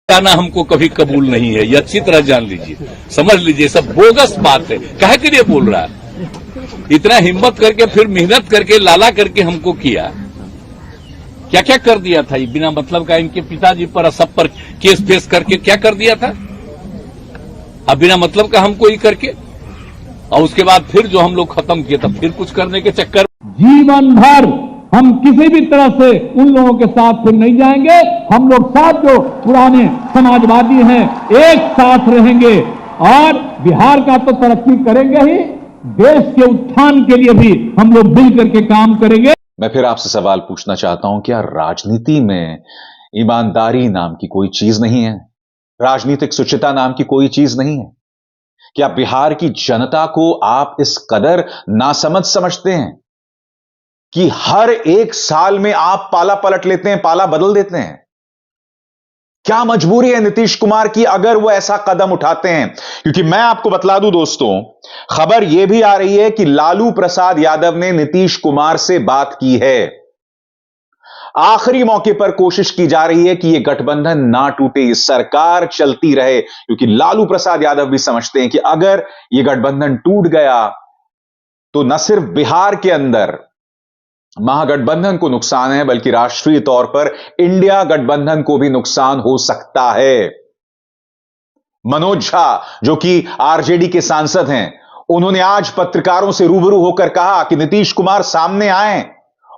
जाना हमको कभी कबूल नहीं है, ये अच्छी तरह जान लीजिए, समझ लीजिए, सब बोगस बात है। काहे के लिए बोल रहा है? इतना हिम्मत करके फिर मेहनत करके लाला करके हमको किया, क्या क्या कर दिया था ये बिना मतलब का, इनके पिताजी पर सब पर केस फेस करके क्या कर दिया था, अब बिना मतलब का हमको ये करके, और उसके बाद फिर जो हम लोग खत्म किए था, फिर कुछ करने के चक्कर। जीवन भर हम किसी भी तरह से उन लोगों के साथ फिर नहीं जाएंगे। हम लोग साथ जो पुराने समाजवादी हैं एक साथ रहेंगे और बिहार का तो तरक्की करेंगे ही, देश के उत्थान के लिए भी हम लोग मिल करके काम करेंगे। मैं फिर आपसे सवाल पूछना चाहता हूं, क्या राजनीति में ईमानदारी नाम की कोई चीज नहीं है? राजनीतिक शुचिता नाम की कोई चीज नहीं है? क्या बिहार की जनता को आप इस कदर नासमझ समझते हैं कि हर एक साल में आप पाला पलट लेते हैं, पाला बदल देते हैं? क्या मजबूरी है नीतीश कुमार की अगर वो ऐसा कदम उठाते हैं? क्योंकि मैं आपको बतला दूं दोस्तों, खबर यह भी आ रही है कि लालू प्रसाद यादव ने नीतीश कुमार से बात की है। आखिरी मौके पर कोशिश की जा रही है कि यह गठबंधन ना टूटे, ये सरकार चलती रहे, क्योंकि लालू प्रसाद यादव भी समझते हैं कि अगर यह गठबंधन टूट गया तो न सिर्फ बिहार के अंदर महागठबंधन को नुकसान है, बल्कि राष्ट्रीय तौर पर इंडिया गठबंधन को भी नुकसान हो सकता है। मनोज झा जो कि आरजेडी के सांसद हैं, उन्होंने आज पत्रकारों से रूबरू होकर कहा कि नीतीश कुमार सामने आएं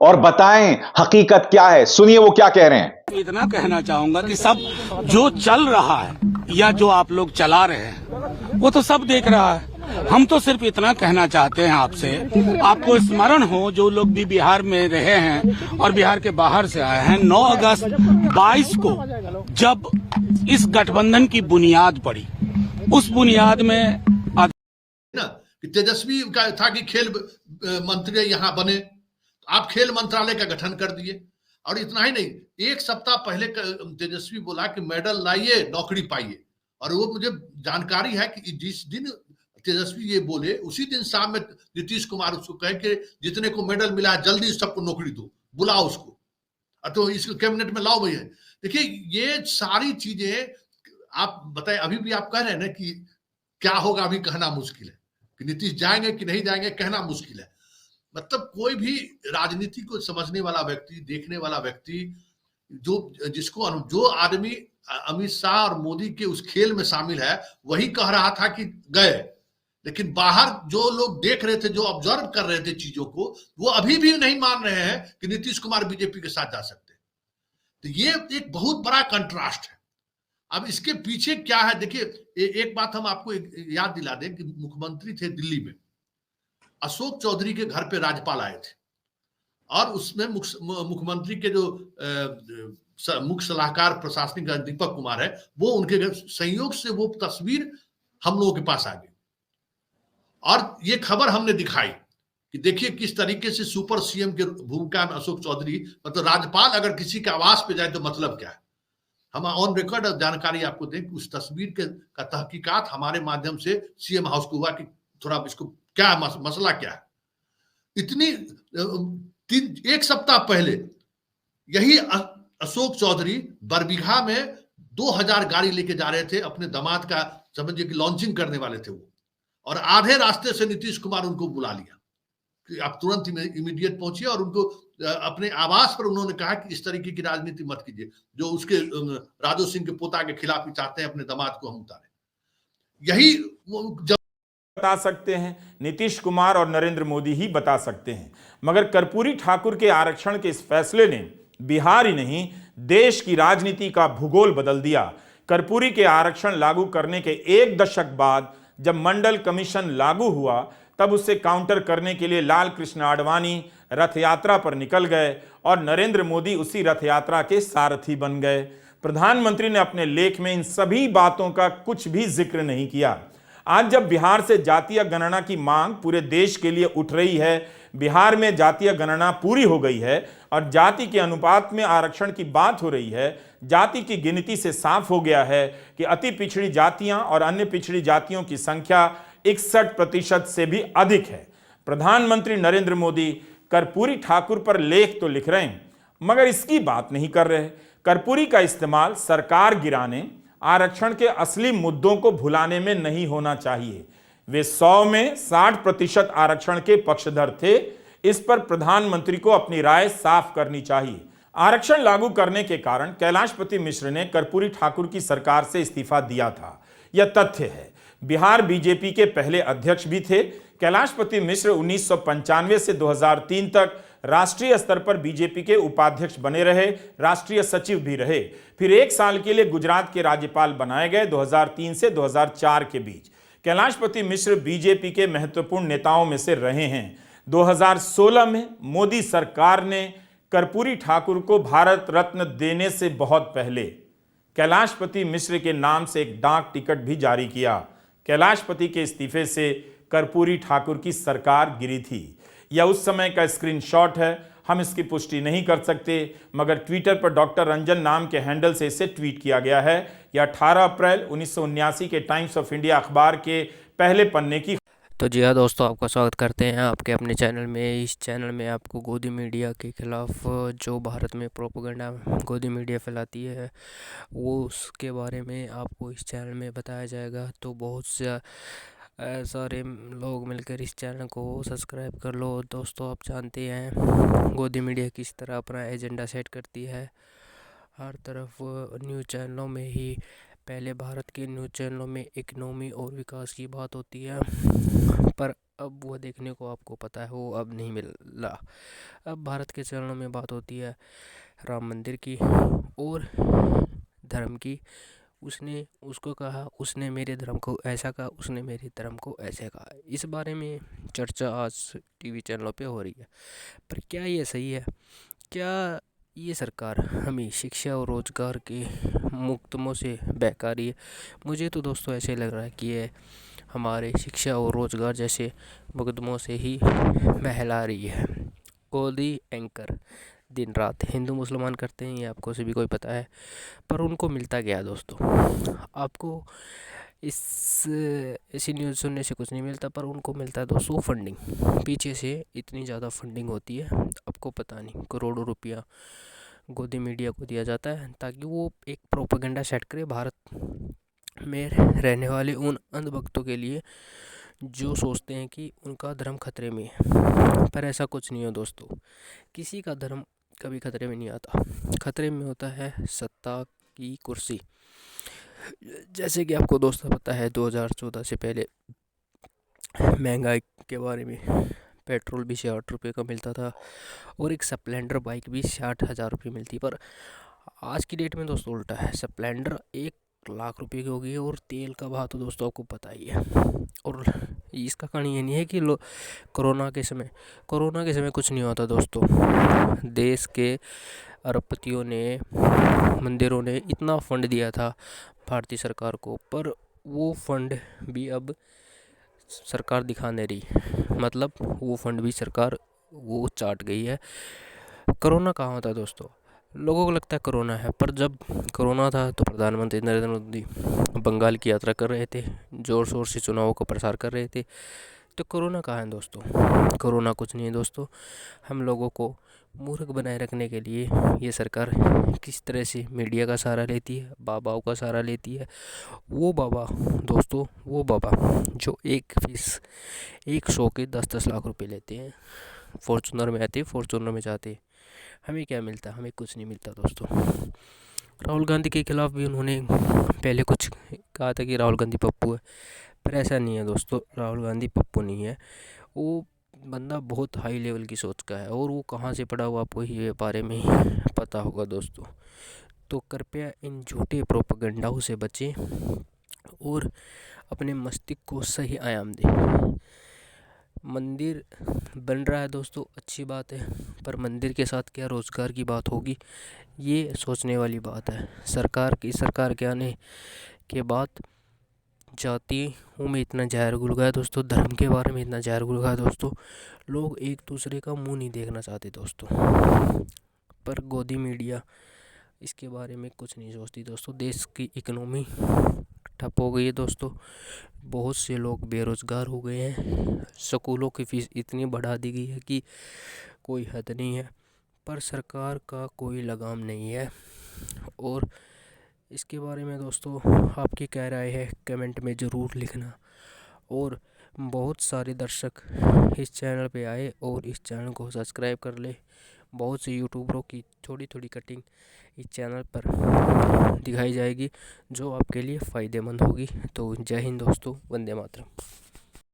और बताएं हकीकत क्या है। सुनिए वो क्या कह रहे हैं। इतना कहना चाहूंगा कि सब जो चल रहा है या जो आप लोग चला रहे हैं वो तो सब देख रहा है। हम तो सिर्फ इतना कहना चाहते हैं आपसे, आपको स्मरण हो जो लोग भी बिहार में रहे हैं और बिहार के बाहर से आए हैं, 9 अगस्त 22 को जब इस गठबंधन की बुनियाद पड़ी, उस बुनियाद में ना कि तेजस्वी का था कि खेल मंत्री यहाँ बने, आप खेल मंत्रालय का गठन कर दिए। और इतना ही नहीं, एक सप्ताह पहले तेजस्वी बोला कि मेडल लाइए, नौकरी पाइए। और वो मुझे जानकारी है कि जिस दिन तेजस्वी ये बोले उसी दिन शाम में नीतीश कुमार उसको कहे कि जितने को मेडल मिला है जल्दी सबको नौकरी दो, बुलाओ उसको, तो इसको कैबिनेट में लाओ भैया। देखिए ये सारी चीजें आप बताएं, अभी भी आप कह रहे हैं ना कि क्या होगा, अभी कहना मुश्किल है कि नीतीश जाएंगे कि नहीं जाएंगे, कहना मुश्किल है। मतलब कोई भी राजनीति को समझने वाला व्यक्ति, देखने वाला व्यक्ति, जो आदमी अमित शाह और मोदी के उस खेल में शामिल है, वही कह रहा था कि गए, लेकिन बाहर जो लोग देख रहे थे, जो ऑब्जर्व कर रहे थे चीजों को, वो अभी भी नहीं मान रहे हैं कि नीतीश कुमार बीजेपी के साथ जा सकते हैं। तो ये एक बहुत बड़ा कंट्रास्ट है। अब इसके पीछे क्या है, देखिए एक बात हम आपको याद दिला दें कि मुख्यमंत्री थे दिल्ली में, अशोक चौधरी के घर पे राज्यपाल आए थे और उसमें मुख्यमंत्री के जो मुख्य सलाहकार प्रशासनिक दीपक कुमार है, वो उनके संयोग से वो तस्वीर हम लोगों के पास आ गई और ये खबर हमने दिखाई कि देखिए किस तरीके से सुपर सीएम के भूमिका में अशोक चौधरी, मतलब राज्यपाल अगर किसी के आवास पे जाए तो मतलब क्या है। हम ऑन रिकॉर्ड जानकारी आपको दें कि उस तस्वीर का तहकीकात हमारे माध्यम से सीएम हाउस को हुआ कि थोड़ा इसको क्या मसला क्या है। इतनी एक सप्ताह पहले यही अशोक चौधरी बरबीघा में 2000 गाड़ी लेके जा रहे थे, अपने दामाद का समझिए कि लॉन्चिंग करने वाले थे वो, और आधे रास्ते से नीतीश कुमार उनको बुला लिया कि आप तुरंत इमीडिएट पहुंचिए, और उनको अपने आवास पर उन्होंने कहा कि इस तरीके की राजनीति मत कीजिए, जो उसके राजू सिंह के पोता के खिलाफ ही चाहते हैं अपने दामाद को हम उतारें। यही बता सकते हैं, नीतीश कुमार और नरेंद्र मोदी ही बता सकते हैं। मगर कर्पूरी ठाकुर के आरक्षण के इस फैसले ने बिहार ही नहीं देश की राजनीति का भूगोल बदल दिया। कर्पूरी के आरक्षण लागू करने के 1 दशक बाद जब मंडल कमीशन लागू हुआ, तब उससे काउंटर करने के लिए लाल कृष्ण आडवाणी रथ यात्रा पर निकल गए और नरेंद्र मोदी उसी रथ यात्रा के सारथी बन गए। प्रधानमंत्री ने अपने लेख में इन सभी बातों का कुछ भी जिक्र नहीं किया। आज जब बिहार से जातीय गणना की मांग पूरे देश के लिए उठ रही है, बिहार में जातीय गणना पूरी हो गई है और जाति के अनुपात में आरक्षण की बात हो रही है, जाति की गिनती से साफ हो गया है कि अति पिछड़ी जातियां और अन्य पिछड़ी जातियों की संख्या 61% से भी अधिक है। प्रधानमंत्री नरेंद्र मोदी कर्पूरी ठाकुर पर लेख तो लिख रहे हैं, मगर इसकी बात नहीं कर रहे। कर्पूरी का इस्तेमाल सरकार गिराने आरक्षण के असली मुद्दों को भुलाने में नहीं होना चाहिए। वे 100 में 60% आरक्षण के पक्षधर थे। इस पर प्रधानमंत्री को अपनी राय साफ करनी चाहिए। आरक्षण लागू करने के कारण कैलाशपति मिश्र ने कर्पूरी ठाकुर की सरकार से इस्तीफा दिया था, यह तथ्य है। बिहार बीजेपी के पहले अध्यक्ष भी थे। कैलाशपति मिश्र 1995 से 2003 तक राष्ट्रीय स्तर पर बीजेपी के उपाध्यक्ष बने रहे, राष्ट्रीय सचिव भी रहे। फिर 1 साल के लिए गुजरात के राज्यपाल बनाए गए 2003 से 2004 के बीच। कैलाशपति मिश्र बीजेपी के महत्वपूर्ण नेताओं में से रहे हैं। 2016 में मोदी सरकार ने कर्पूरी ठाकुर को भारत रत्न देने से बहुत पहले कैलाशपति मिश्र के नाम से एक डाक टिकट भी जारी किया। कैलाशपति के इस्तीफे से कर्पूरी ठाकुर की सरकार गिरी थी। यह उस समय का स्क्रीनशॉट है, हम इसकी पुष्टि नहीं कर सकते, मगर ट्विटर पर डॉक्टर रंजन नाम के हैंडल से इसे ट्वीट किया गया है। यह 18 अप्रैल 1979 के टाइम्स ऑफ इंडिया अखबार के पहले पन्ने की। तो जी हाँ दोस्तों, आपका स्वागत करते हैं आपके अपने चैनल में। इस चैनल में आपको गोदी मीडिया के खिलाफ जो भारत में प्रोपेगेंडा गोदी मीडिया फैलाती है वो उसके बारे में आपको इस चैनल में बताया जाएगा। तो बहुत से सारे लोग मिलकर इस चैनल को सब्सक्राइब कर लो। दोस्तों, आप जानते हैं गोदी मीडिया किस तरह अपना एजेंडा सेट करती है। हर तरफ न्यूज़ चैनलों में ही पहले भारत के न्यूज़ चैनलों में इकनॉमी और विकास की बात होती है, पर अब वो देखने को आपको पता है वो अब नहीं मिल रहा। अब भारत के चैनलों में बात होती है राम मंदिर की और धर्म की। उसने उसको कहा, उसने मेरे धर्म को ऐसा कहा, उसने मेरे धर्म को ऐसे कहा। इस बारे में चर्चा आज टीवी चैनलों पे हो रही है। पर क्या ये सही है? क्या ये सरकार हमें शिक्षा और रोज़गार के मुकदमों से बहका रही है? मुझे तो दोस्तों ऐसे लग रहा है कि ये हमारे शिक्षा और रोज़गार जैसे मुकदमों से ही बहला रही है। गोदी एंकर दिन रात हिंदू मुसलमान करते हैं, ये आपको सभी को पता है, पर उनको मिलता क्या दोस्तों? आपको ऐसी न्यूज़ सुनने से कुछ नहीं मिलता, पर उनको मिलता है दोस्तों फंडिंग। पीछे से इतनी ज़्यादा फंडिंग होती है, आपको पता नहीं, करोड़ों रुपया गोदी मीडिया को दिया जाता है ताकि वो एक प्रोपेगेंडा सेट करे भारत में रहने वाले उन अंधभक्तों के लिए जो सोचते हैं कि उनका धर्म खतरे में है। पर ऐसा कुछ नहीं है दोस्तों, किसी का धर्म कभी खतरे में नहीं आता। खतरे में होता है सत्ता की कुर्सी। जैसे कि आपको दोस्तों पता है 2014 से पहले महंगाई के बारे में पेट्रोल भी 60 रुपये का मिलता था और एक स्प्लेंडर बाइक भी 60,000 रुपये मिलती। पर आज की डेट में दोस्तों उल्टा है, स्प्लेंडर 1 लाख रुपये की होगी और तेल का भाव तो दोस्तों आपको पता ही है। और इसका कारण ये नहीं है कि कोरोना के समय कुछ नहीं होता दोस्तों। देश के अरबपतियों ने, मंदिरों ने इतना फंड दिया था भारतीय सरकार को, पर वो फंड भी अब सरकार दिखा नहीं रही। मतलब वो फंड भी सरकार वो चाट गई है। कोरोना कहाँ होता है दोस्तों? लोगों को लगता है कोरोना है, पर जब कोरोना था तो प्रधानमंत्री नरेंद्र मोदी बंगाल की यात्रा कर रहे थे, ज़ोर शोर से चुनावों का प्रसार कर रहे थे। तो कोरोना कहाँ है दोस्तों? कोरोना कुछ नहीं है दोस्तों। हम लोगों को मूर्ख बनाए रखने के लिए ये सरकार किस तरह से मीडिया का सहारा लेती है, बाबाओं का सहारा लेती है। वो बाबा दोस्तों, वो बाबा जो एक शो के 10-10 लाख रुपए लेते हैं, फॉर्चूनर में आते, फॉर्चूनर में जाते, हमें क्या मिलता? हमें कुछ नहीं मिलता दोस्तों। राहुल गांधी के खिलाफ भी उन्होंने पहले कुछ कहा था कि राहुल गांधी पप्पू है, पर ऐसा नहीं है दोस्तों। राहुल गांधी पप्पू नहीं है, वो बंदा बहुत हाई लेवल की सोच का है और वो कहाँ से पढ़ा हुआ आपको ये बारे में पता होगा दोस्तों। तो कृपया इन झूठे प्रोपेगेंडाओं से बचें और अपने मस्तिष्क को सही आयाम दें। मंदिर बन रहा है दोस्तों, अच्छी बात है, पर मंदिर के साथ क्या रोज़गार की बात होगी, ये सोचने वाली बात है। सरकार के आने के बाद जातियों में इतना जहर घुल गया दोस्तों, धर्म के बारे में इतना जहर घुल गया दोस्तों, लोग एक दूसरे का मुंह नहीं देखना चाहते दोस्तों। पर गोदी मीडिया इसके बारे में कुछ नहीं सोचती दोस्तों। देश की इकोनॉमी ठप हो गई है दोस्तों, बहुत से लोग बेरोज़गार हो गए हैं, स्कूलों की फीस इतनी बढ़ा दी गई है कि कोई हद नहीं है, पर सरकार का कोई लगाम नहीं है। और इसके बारे में दोस्तों आपकी क्या राय है कमेंट में ज़रूर लिखना। और बहुत सारे दर्शक इस चैनल पे आए और इस चैनल को सब्सक्राइब कर ले। बहुत से यूट्यूबरों की थोड़ी थोड़ी कटिंग इस चैनल पर दिखाई जाएगी जो आपके लिए फ़ायदेमंद होगी। तो जय हिंद दोस्तों, वंदे मातरम।